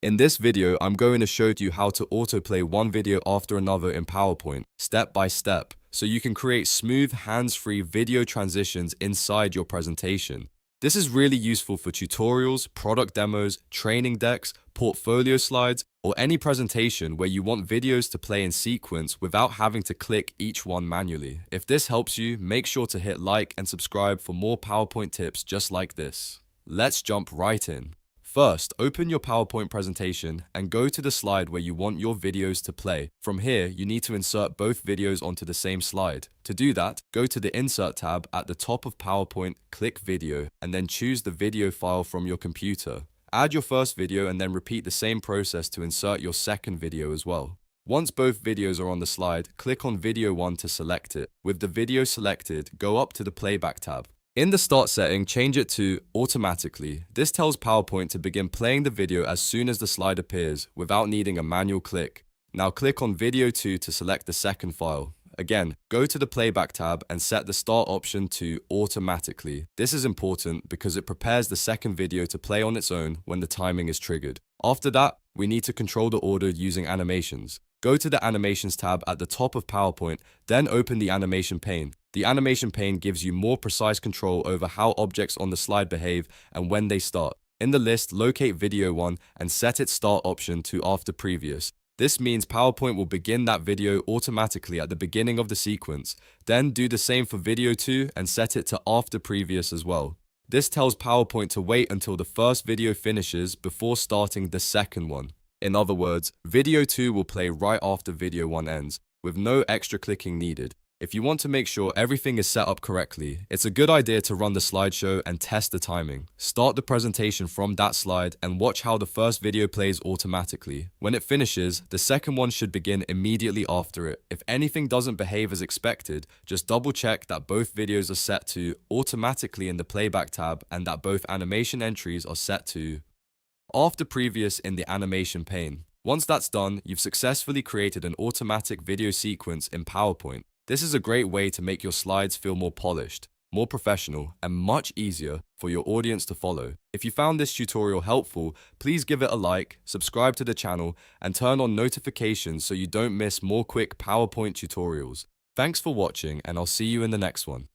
In this video, I'm going to show you how to autoplay one video after another in PowerPoint, step by step, so you can create smooth, hands-free video transitions inside your presentation. This is really useful for tutorials, product demos, training decks, portfolio slides, or any presentation where you want videos to play in sequence without having to click each one manually. If this helps you, make sure to hit like and subscribe for more PowerPoint tips just like this. Let's jump right in. First, open your PowerPoint presentation and go to the slide where you want your videos to play. From here, you need to insert both videos onto the same slide. To do that, go to the Insert tab at the top of PowerPoint, click Video, and then choose the video file from your computer. Add your first video and then repeat the same process to insert your second video as well. Once both videos are on the slide, click on Video 1 to select it. With the video selected, go up to the Playback tab. In the Start setting, change it to Automatically. This tells PowerPoint to begin playing the video as soon as the slide appears, without needing a manual click. Now click on Video 2 to select the second file. Again, go to the Playback tab and set the Start option to Automatically. This is important because it prepares the second video to play on its own when the timing is triggered. After that, we need to control the order using animations. Go to the Animations tab at the top of PowerPoint, then open the Animation pane. The Animation pane gives you more precise control over how objects on the slide behave and when they start. In the list, locate Video 1 and set its Start option to After Previous. This means PowerPoint will begin that video automatically at the beginning of the sequence. Then do the same for Video 2 and set it to After Previous as well. This tells PowerPoint to wait until the first video finishes before starting the second one. In other words, Video 2 will play right after Video 1 ends, with no extra clicking needed. If you want to make sure everything is set up correctly, it's a good idea to run the slideshow and test the timing. Start the presentation from that slide and watch how the first video plays automatically. When it finishes, the second one should begin immediately after it. If anything doesn't behave as expected, just double check that both videos are set to Automatically in the Playback tab and that both animation entries are set to After Previous in the Animation pane. Once that's done, you've successfully created an automatic video sequence in PowerPoint. This is a great way to make your slides feel more polished, more professional, and much easier for your audience to follow. If you found this tutorial helpful, please give it a like, subscribe to the channel, and turn on notifications so you don't miss more quick PowerPoint tutorials. Thanks for watching, and I'll see you in the next one.